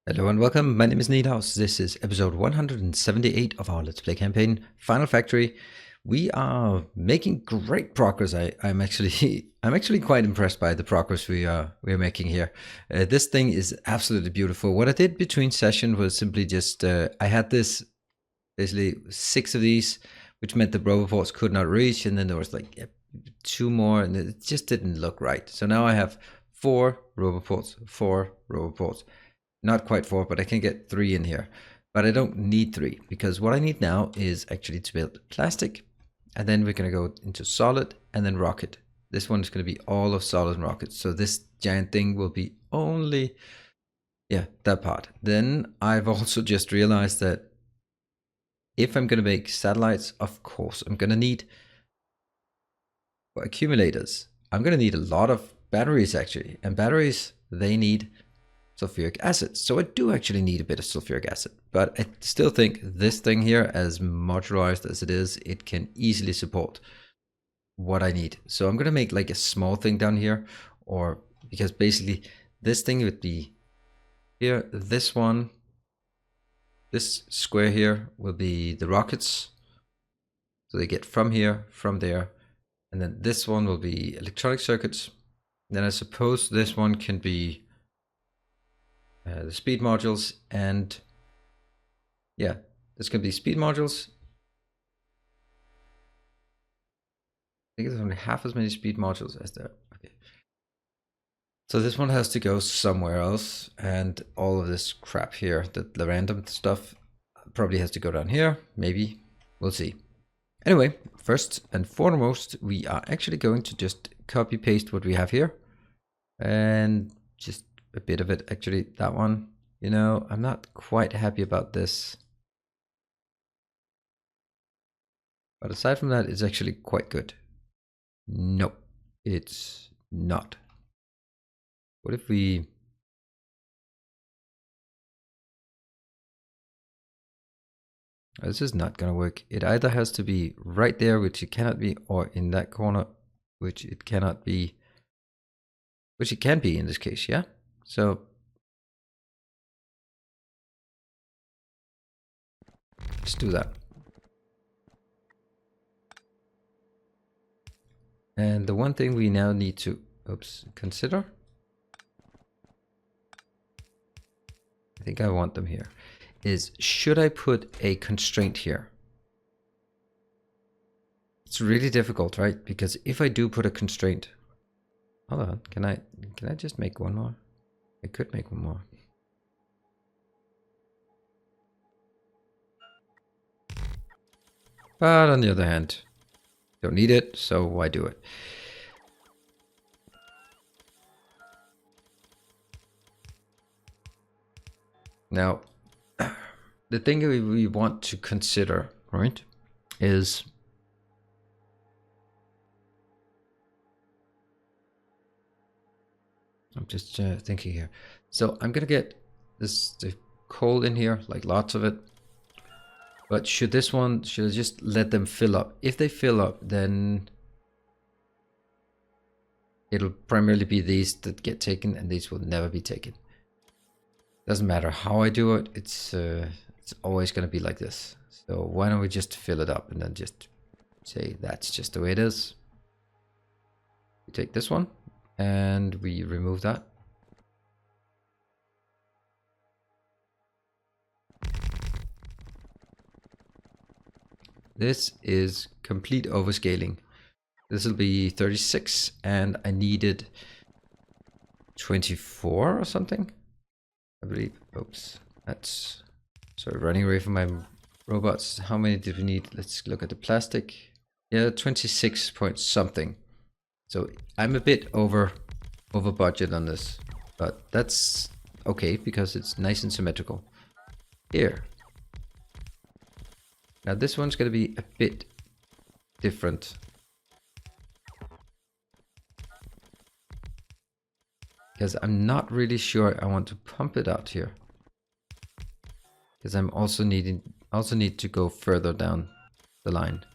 Hello and welcome, my name is Nilaus. This is episode 178 of our Let's Play campaign, Final Factory. We are making great progress. I'm actually quite impressed by the progress we're making here. This thing is absolutely beautiful. What I did between session was simply just, I had this, basically 6 of these, which meant the roboports could not reach, and then there was like 2 more, and it just didn't look right. So now I have 4 roboports. Not quite 4, but I can get 3 in here. But I don't need 3, because what I need now is actually to build plastic, and then we're going to go into solid and then rocket. This one is going to be all of solid and rocket. So this giant thing will be only, yeah, that part. Then I've also just realized that if I'm going to make satellites, of course, I'm going to need accumulators. I'm going to need a lot of batteries actually, and batteries, they need sulfuric acid. So I do actually need a bit of sulfuric acid, but I still think this thing here, as modularized as it is, it can easily support what I need. So I'm going to make like a small thing down here, or because basically this thing would be here, this one, this square here will be the rockets. So they get from here, from there, and then this one will be electronic circuits. Then I suppose this one can be the speed modules, and yeah, this can be speed modules. I think there's only half as many speed modules as there. Okay. So this one has to go somewhere else, and all of this crap here, the random stuff, probably has to go down here. Maybe. We'll see. Anyway, first and foremost, we are actually going to just copy paste what we have here. And just a bit of it, actually, that one. You know, I'm not quite happy about this. But aside from that, it's actually quite good. No, it's not. What if we... This is not going to work. It either has to be right there, which it cannot be, or in that corner, which it cannot be. Which it can be in this case, yeah? So let's do that. And the one thing we now need to, consider. I think I want them here. Is, should I put a constraint here? It's really difficult, right? Because if I do put a constraint, hold on, can I just make one more? I could make one more. But on the other hand, don't need it, so why do it? Now, the thing we want to consider, right, is I'm just thinking here. So I'm gonna get the coal in here, like lots of it. But should I just let them fill up? If they fill up, then it'll primarily be these that get taken, and these will never be taken. Doesn't matter how I do it, it's always gonna be like this. So why don't we just fill it up and then just say that's just the way it is. We take this one and we remove that. This is complete overscaling. This will be 36 and I needed 24 or something, I believe. Oops, that's sorry, running away from my robots. How many did we need? Let's look at the plastic. Yeah, 26 point something. So I'm a bit over budget on this, but that's okay because it's nice and symmetrical. Here. Now this one's going to be a bit different. Because I'm not really sure I want to pump it out here. Because I'm also need to go further down the line.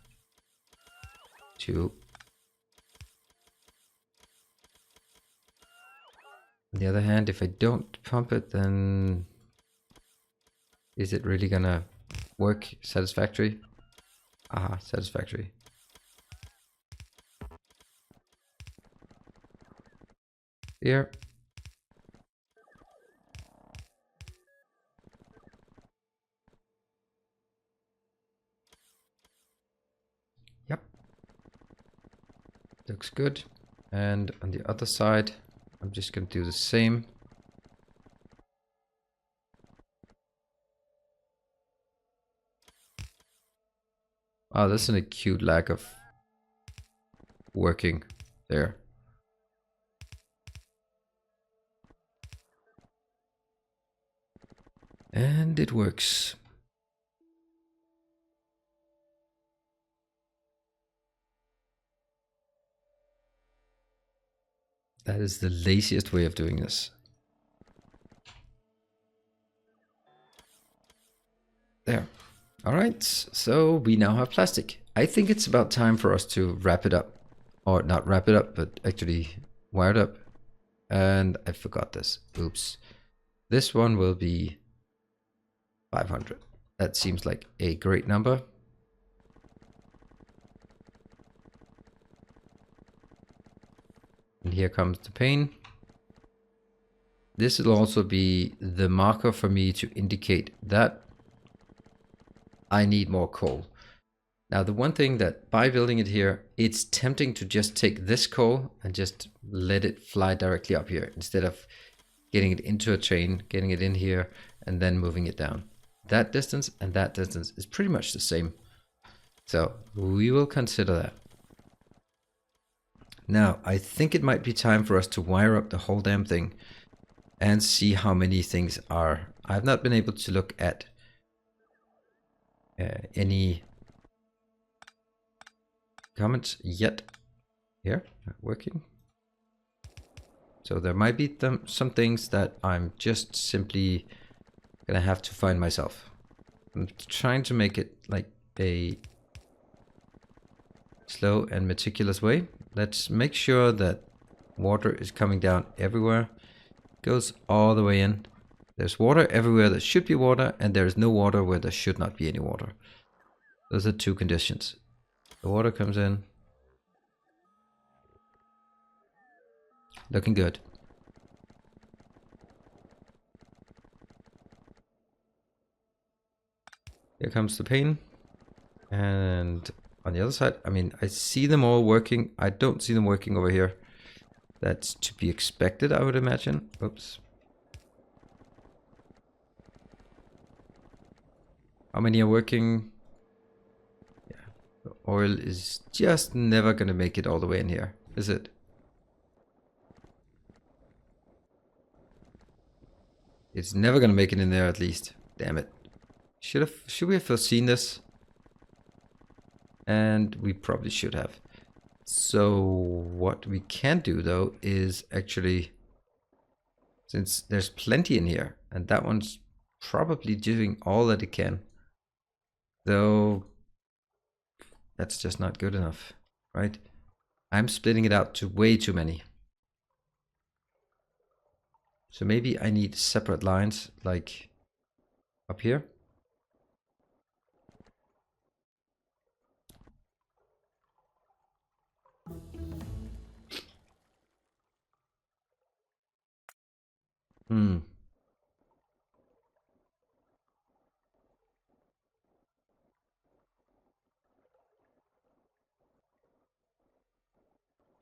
2. On the other hand, if I don't pump it, then Is it really gonna work satisfactory? Aha, satisfactory. Here. Yep. Looks good. And on the other side, I'm just gonna do the same. Oh, that's an acute lack of working there. And it works. That is the laziest way of doing this. There. All right, so we now have plastic. I think it's about time for us to wrap it up. Or not wrap it up, but actually wire it up. And I forgot this. Oops. This one will be 500. That seems like a great number. And here comes the pane. This will also be the marker for me to indicate that I need more coal. Now, the one thing that by building it here, it's tempting to just take this coal and just let it fly directly up here instead of getting it into a chain, getting it in here, and then moving it down. That distance and that distance is pretty much the same. So we will consider that. Now, I think it might be time for us to wire up the whole damn thing and see how many things are. I've not been able to look at any comments yet. Here, working. So there might be some things that I'm just simply gonna have to find myself. I'm trying to make it like a slow and meticulous way. Let's make sure that water is coming down everywhere. Goes all the way in. There's water everywhere there should be water, and there is no water where there should not be any water. Those are two conditions. The water comes in. Looking good. Here comes the pane. And on the other side, I mean, I see them all working. I don't see them working over here. That's to be expected, I would imagine. Oops. How many are working? Yeah. The oil is just never going to make it all the way in here, is it? It's never going to make it in there, at least. Damn it. Should we have foreseen this? And we probably should have. So what we can do, though, is actually, since there's plenty in here, and that one's probably doing all that it can, though that's just not good enough, right? I'm splitting it out to way too many. So maybe I need separate lines, like up here.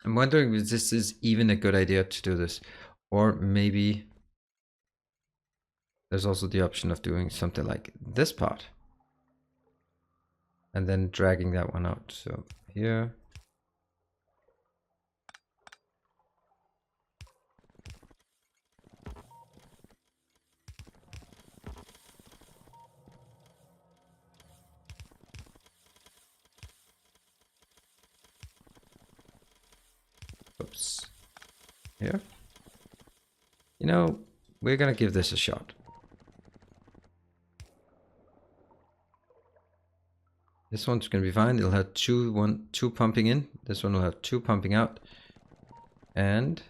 I'm wondering if this is even a good idea to do this. Or maybe there's also the option of doing something like this part. And then dragging that one out. So here. Oops. Here. You know, we're gonna give this a shot. This one's gonna be fine. It'll have two pumping in. This one will have two pumping out. And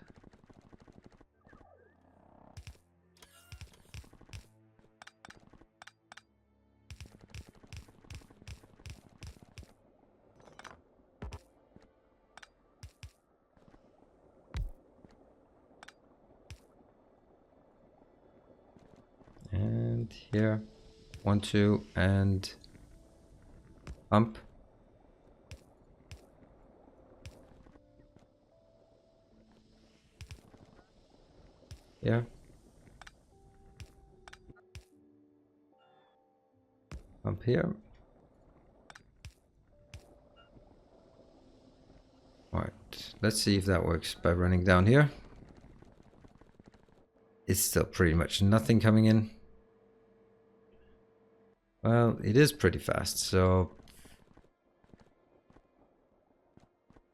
here. 1, 2, and pump. Yeah. Pump here. Alright, let's see if that works by running down here. It's still pretty much nothing coming in. Well, it is pretty fast, so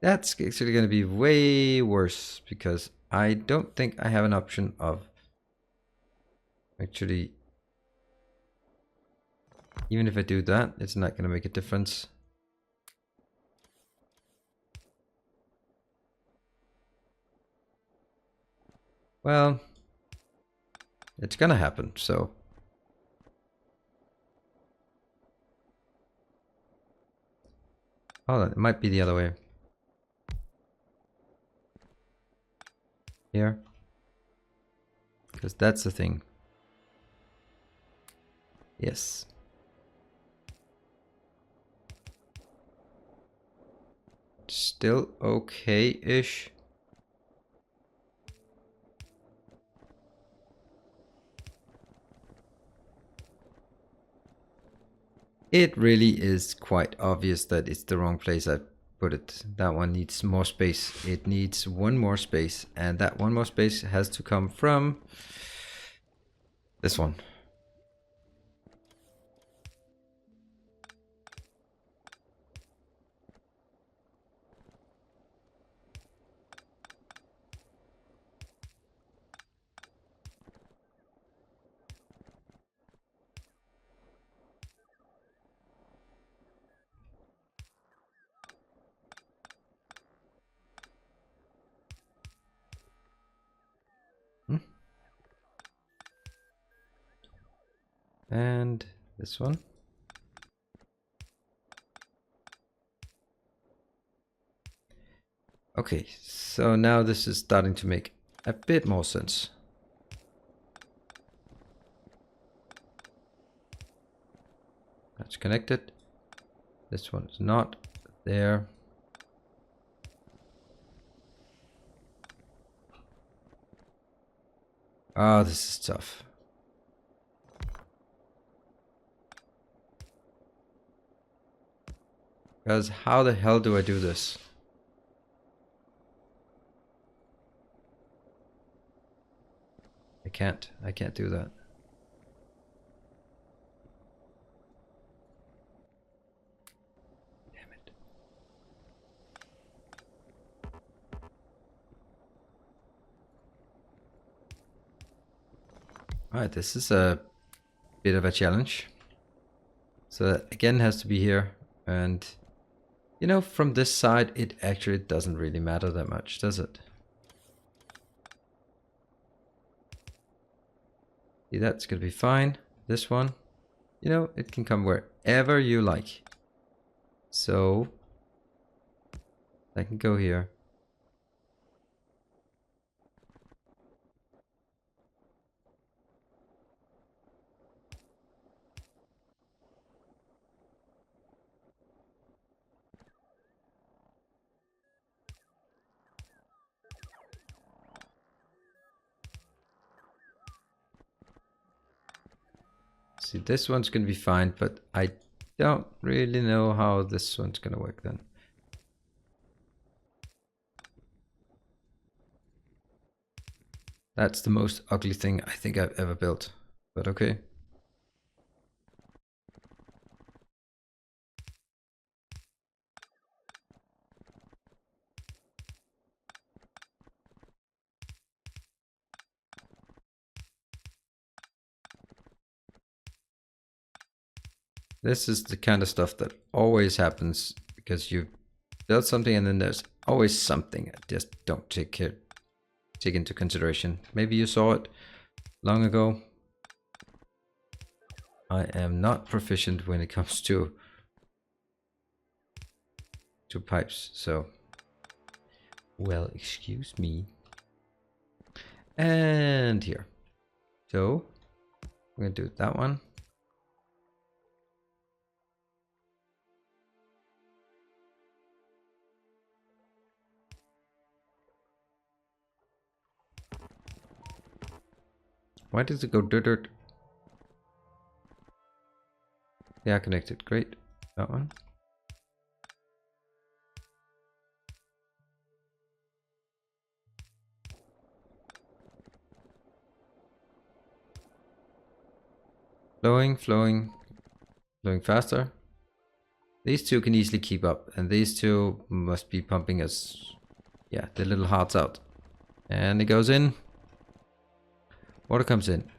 that's actually going to be way worse because I don't think I have an option of actually, even if I do that, it's not going to make a difference. Well, it's going to happen, so. Oh, it might be the other way. Here. Because that's the thing. Yes. Still okay-ish. It really is quite obvious that it's the wrong place I put it. That one needs more space. It needs one more space, and that one more space has to come from this one. And this one. Okay, so now this is starting to make a bit more sense. That's connected. This one is not there. Ah, this is tough. Because how the hell do I do this? I can't do that. Damn it. Alright, this is a bit of a challenge. So that again has to be here, and you know, from this side it actually doesn't really matter that much, does it? See, that's gonna be fine. This one, you know, it can come wherever you like. So I can go here. See, this one's gonna be fine, but I don't really know how this one's gonna work then. That's the most ugly thing I think I've ever built, but okay. This is the kind of stuff that always happens because you build something and then there's always something I just don't take into consideration. Maybe you saw it long ago. I am not proficient when it comes to pipes, so well, excuse me. And here. So I'm gonna do that one. Why does it go dirt? They are connected. Great. That one. Flowing faster. These two can easily keep up, and these two must be pumping us, yeah, the little hearts out. And it goes in. Water comes in.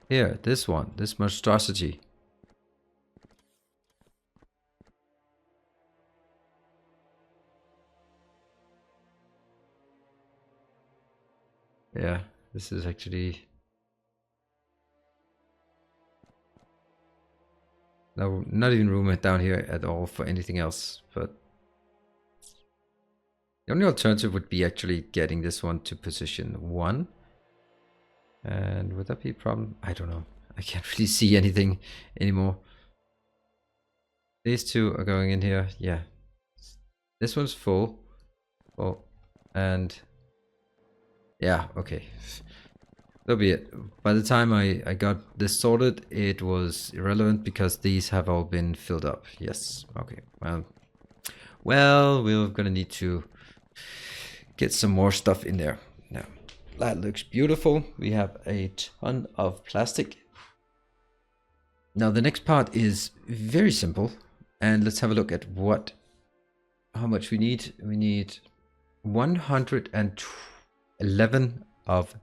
Here, this one, this monstrosity. Yeah, this is actually... No, not even room down here at all for anything else, but the only alternative would be actually getting this one to position 1. And would that be a problem? I don't know. I can't really see anything anymore. These two are going in here. Yeah. This one's full. Oh, and yeah, okay. That'll be it. By the time I got this sorted, it was irrelevant because these have all been filled up. Yes. Okay. Well, we're gonna need to get some more stuff in there. Now, that looks beautiful. We have a ton of plastic. Now, the next part is very simple. And let's have a look at how much we need. We need 111 of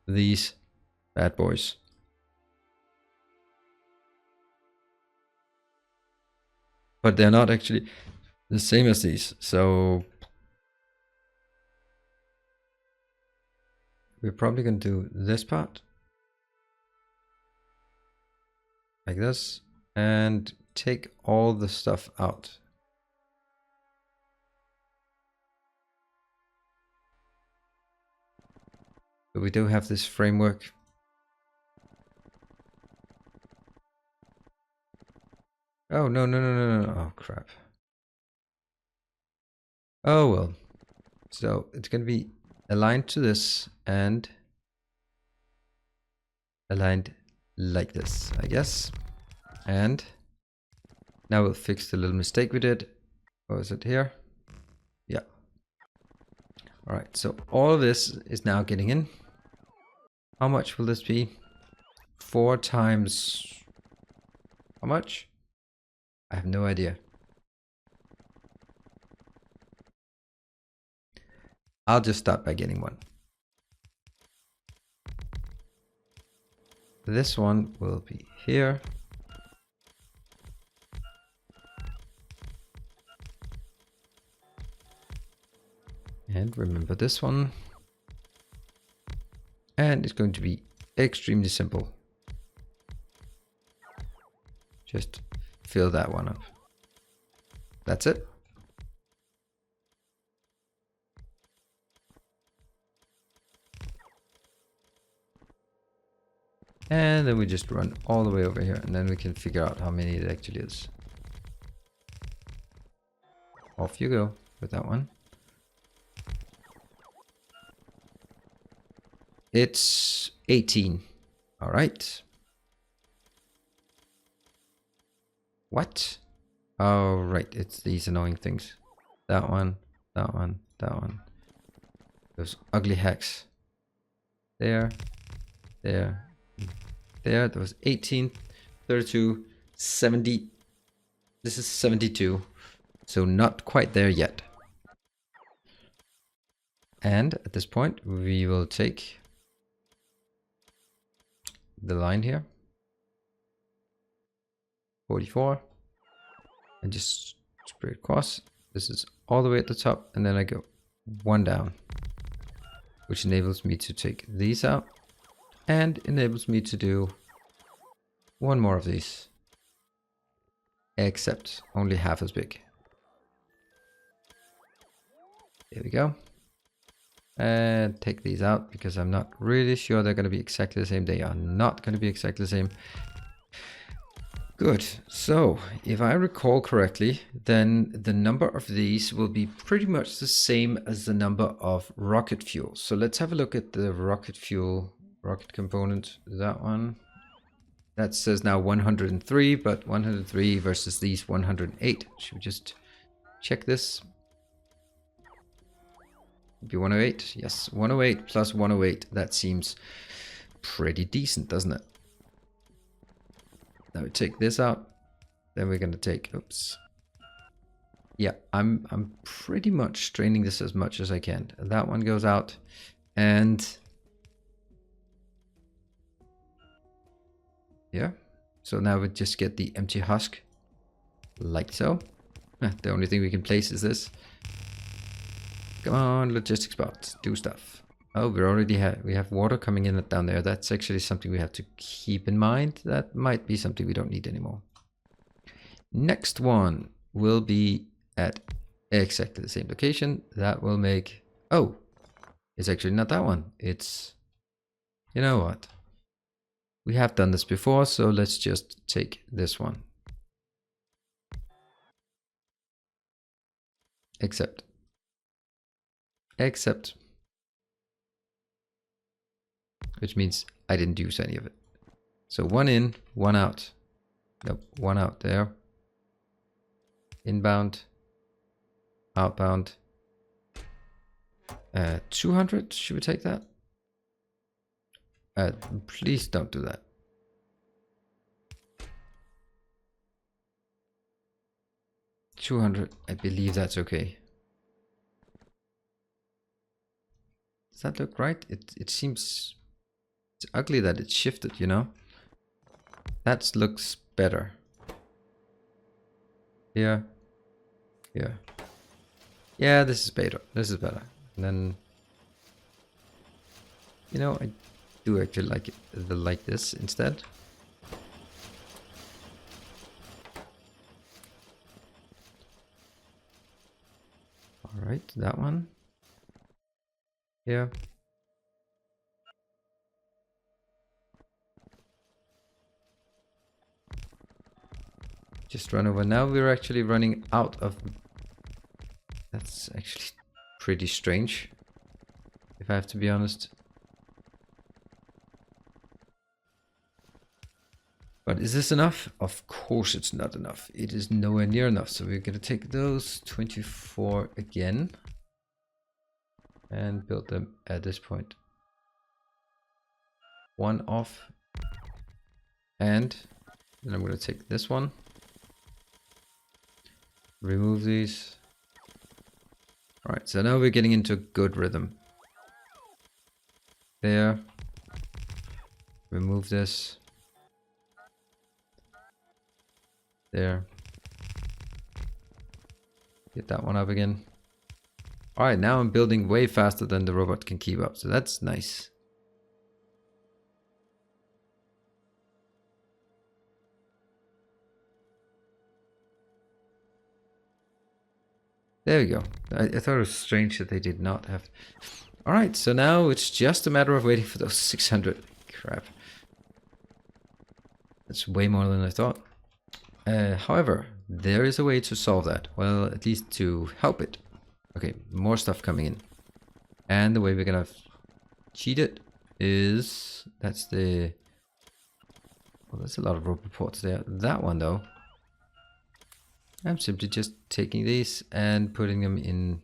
these bad boys. But they're not actually the same as these, so we're probably going to do this part like this and take all the stuff out. But we do have this framework. Oh, no. Oh, crap. Oh, well. So it's going to be aligned to this and aligned like this, I guess. And now we'll fix the little mistake we did. What was it here? Yeah. All right. So all of this is now getting in. How much will this be? 4 times... How much? I have no idea. I'll just start by getting one. This one will be here. And remember this one. And it's going to be extremely simple. Just fill that one up. That's it. And then we just run all the way over here, and then we can figure out how many it actually is. Off you go with that one. It's 18. All right. What? Oh, right. It's these annoying things. That one, that one, that one. Those ugly hacks. There, there, there. That was 18, 32, 70. This is 72. So not quite there yet. And at this point, we will take the line here, 44, and just spread across. This is all the way at the top, and then I go 1 down, which enables me to take these out and enables me to do 1 more of these, except only half as big. There we go. And take these out because I'm not really sure they're going to be exactly the same. They are not going to be exactly the same. Good. So if I recall correctly, then the number of these will be pretty much the same as the number of rocket fuel. So let's have a look at the rocket fuel rocket component, that one. That says now 103, but 103 versus these 108. Should we just check this? Be 108? Yes, 108 plus 108. That seems pretty decent, doesn't it? Now we take this out. Then we're gonna take, oops. Yeah, I'm pretty much straining this as much as I can. That one goes out, and yeah. So now we just get the empty husk, like so. The only thing we can place is this. Come on, logistics bot, do stuff. Oh, we have water coming in down there. That's actually something we have to keep in mind. That might be something we don't need anymore. Next one will be at exactly the same location. That will make, oh, it's actually not that one. It's, you know what? We have done this before, so let's just take this one. Except, which means I didn't use any of it. So one in, one out. Nope, one out there. Inbound, outbound. 200, should we take that? Please don't do that. $200, I believe that's okay. Does that look right? It seems, it's ugly that it's shifted, you know? That looks better. Yeah. Yeah. Yeah, this is better. This is better. And then, you know, I do actually like it like this instead. All right, that one. Yeah. Just run over. Now we're actually running out of... That's actually pretty strange, if I have to be honest. But is this enough? Of course it's not enough. It is nowhere near enough. So we're going to take those 24 again and build them at this point. One off. And then I'm going to take this one. Remove these. Alright, so now we're getting into a good rhythm. There. Remove this. There. Get that one up again. Alright, now I'm building way faster than the robot can keep up, so that's nice. There we go. I thought it was strange that they did not have... Alright, so now it's just a matter of waiting for those 600. Crap. That's way more than I thought. However, there is a way to solve that. Well, at least to help it. Okay, more stuff coming in. And the way we're gonna cheat it is... That's the... Well, there's a lot of robot ports there. That one, though. I'm simply just taking these and putting them in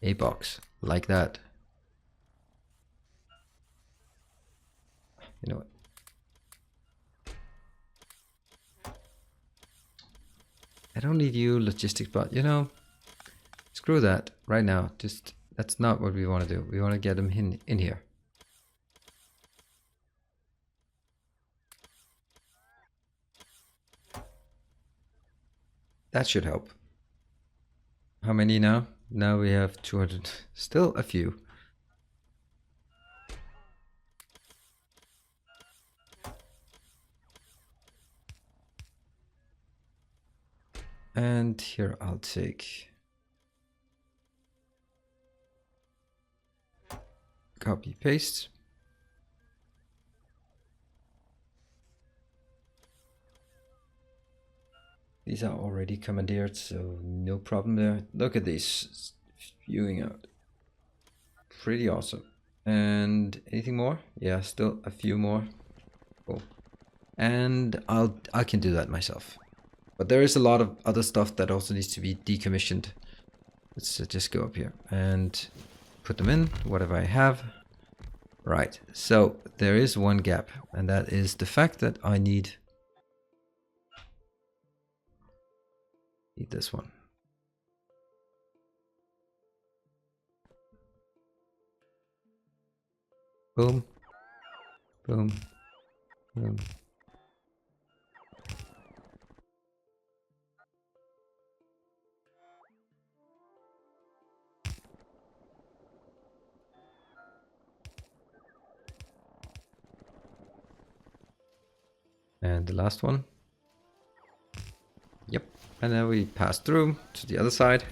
a box. Like that. You know what? I don't need you, logistics bot. You know, screw that right now. Just, that's not what we want to do. We want to get them in here. That should help. How many now? Now we have 200. Still a few. And here I'll take... Copy, paste. These are already commandeered, so no problem there. Look at these spewing out. Pretty awesome. And anything more? Yeah, still a few more. Cool. And I can do that myself. But there is a lot of other stuff that also needs to be decommissioned. Let's just go up here and put them in, whatever I have. Right, so there is one gap, and that is the fact that I need this one. Boom, boom, boom. And the last one. Yep. And then we pass through to the other side.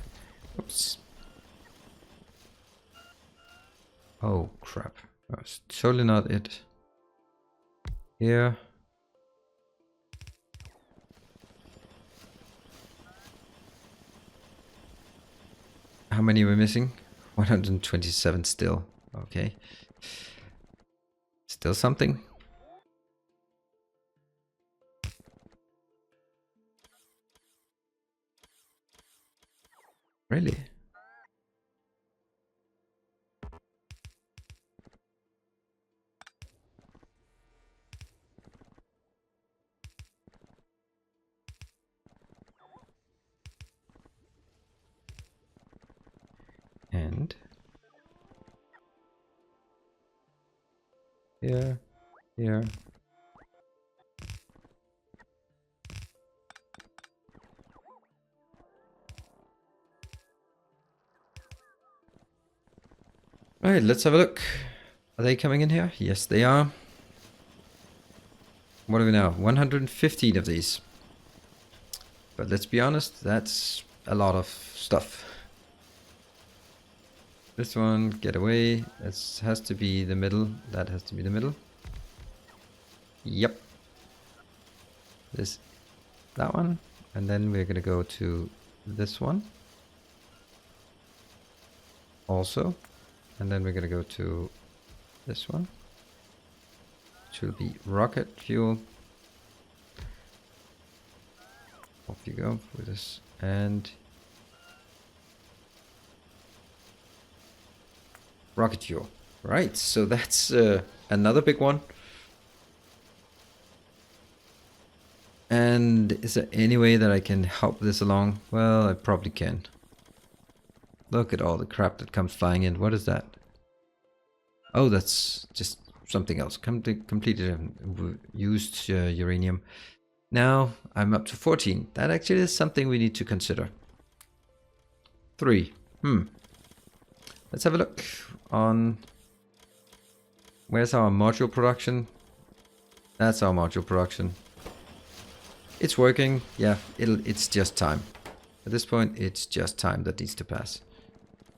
Oops. Oh, crap. That's totally not it. Here. How many are we missing? 127 still. Okay. Still something. Really? And here, here. All right, let's have a look. Are they coming in here? Yes, they are. What are we now? 115 of these. But let's be honest, that's a lot of stuff. This one, get away. This has to be the middle. That has to be the middle. Yep. That one. And then we're gonna go to this one. Also. And then we're gonna go to this one. Which will be rocket fuel. Off you go with this. And rocket fuel. Right, so that's another big one. And is there any way that I can help this along? Well, I probably can. Look at all the crap that comes flying in. What is that? Oh, that's just something else. Completed used uranium. Now I'm up to 14. That actually is something we need to consider. 3. Let's have a look on... Where's our module production? That's our module production. It's working. Yeah, it's just time. At this point, it's just time that needs to pass.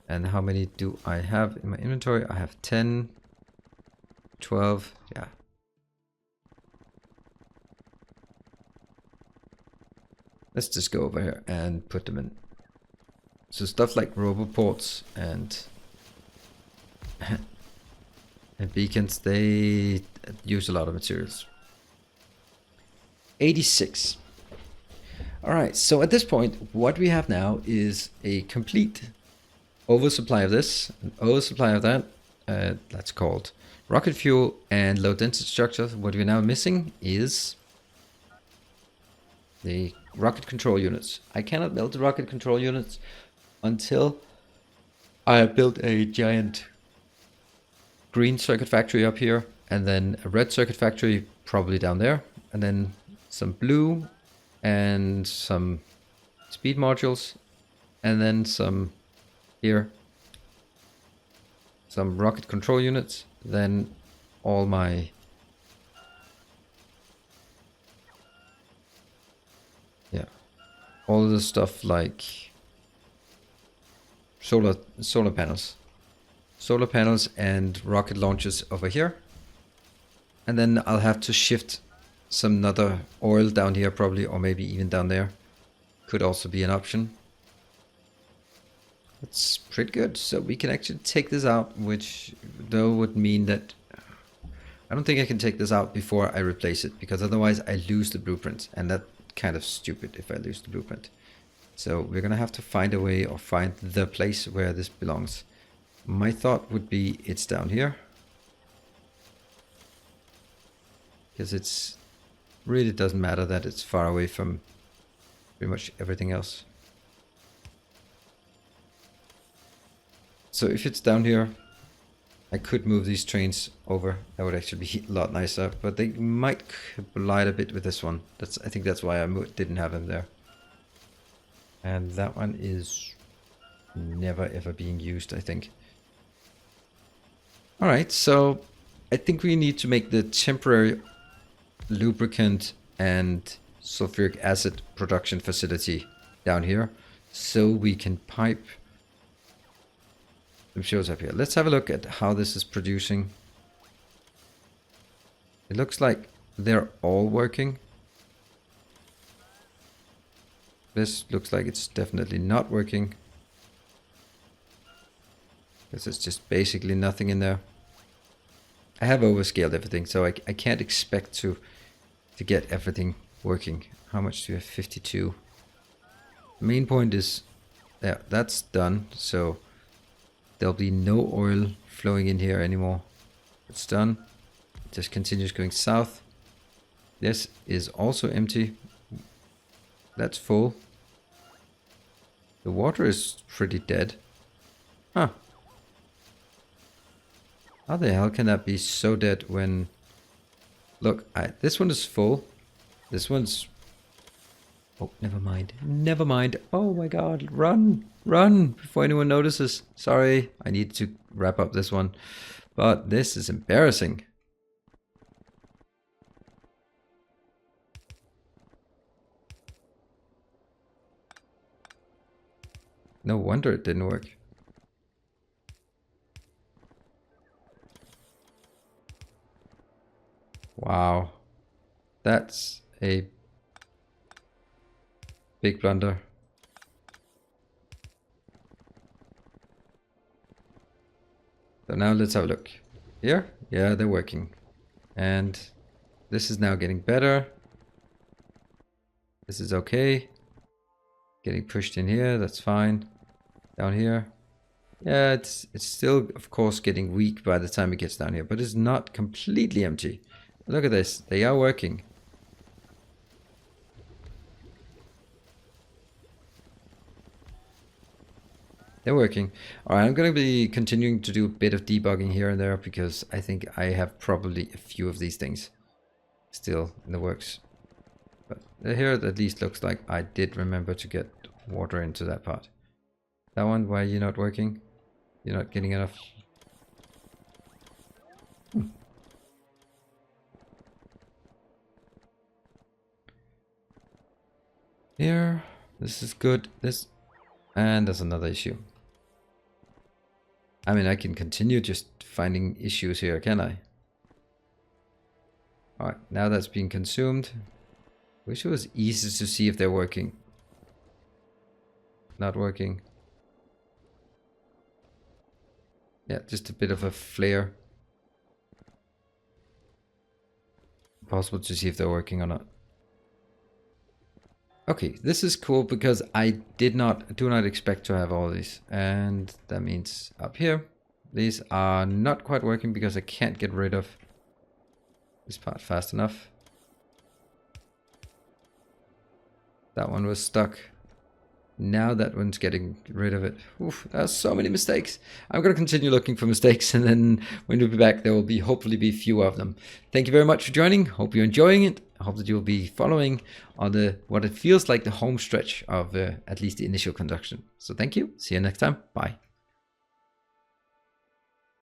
And how many do I have in my inventory? I have 10, 12, yeah. Let's just go over here and put them in. So stuff like roboports and and beacons, they use a lot of materials. 86. All right, so at this point, what we have now is a complete oversupply of this, an oversupply of that. That's called rocket fuel and low density structures. What we're now missing is the rocket control units. I cannot build the rocket control units until I have built a giant green circuit factory up here, and then a red circuit factory probably down there, and then some blue and some speed modules, and then some here, some rocket control units, then all my all of the stuff like solar panels and rocket launchers over here. And then I'll have to shift some other oil down here probably, or maybe even down there. Could also be an option. That's pretty good. So we can actually take this out, which though would mean that I don't think I can take this out before I replace it, because otherwise I lose the blueprint, and that's kind of stupid if I lose the blueprint. So we're gonna have to find a way, or find the place where this belongs. My thought would be it's down here, because it's really doesn't matter that it's far away from pretty much everything else. So if it's down here, I could move these trains over. That would actually be a lot nicer, but they might collide a bit with this one. I think that's why I didn't have them there. And that one is never ever being used, I think. All right, so I think we need to make the temporary lubricant and sulfuric acid production facility down here, so we can pipe. It shows up here. Let's have a look at how this is producing. It looks like they're all working. This looks like it's definitely not working, because it's just basically nothing in there. I have overscaled everything, so I can't expect to get everything working. How much do you have? 52. The main point is, yeah, that's done. So there'll be no oil flowing in here anymore. It's done. It just continues going south. This is also empty. That's full. The water is pretty dead. Huh. How the hell can that be so dead when... Look, this one is full. This one's... Oh, never mind. Never mind. Oh my god, run! Run! Before anyone notices. Sorry, I need to wrap up this one. But this is embarrassing. No wonder it didn't work. Wow. That's a big blunder. So now let's have a look. Here? Yeah, they're working. And this is now getting better. This is okay. Getting pushed in here, that's fine. Down here. Yeah, it's still, of course, getting weak by the time it gets down here, but it's not completely empty. Look at this, they are working. They're working. Alright, I'm going to be continuing to do a bit of debugging here and there, because I think I have probably a few of these things still in the works. But here it at least looks like I did remember to get water into that part. That one, why are you not working? You're not getting enough. Here, this is good. This, and there's another issue. I mean, I can continue just finding issues here, can I? Alright, now that's being consumed. Wish it was easy to see if they're working. Not working. Yeah, just a bit of a flare. Possible to see if they're working or not. Okay, this is cool because I do not expect to have all these. And that means up here, these are not quite working because I can't get rid of this part fast enough. That one was stuck. Now that one's getting rid of it. Oof, there's so many mistakes. I'm going to continue looking for mistakes, and then when we'll be back, there will be hopefully be few of them. Thank you very much for joining. Hope you're enjoying it. I hope that you'll be following on what it feels like the home stretch of at least the initial construction. So thank you. See you next time. Bye.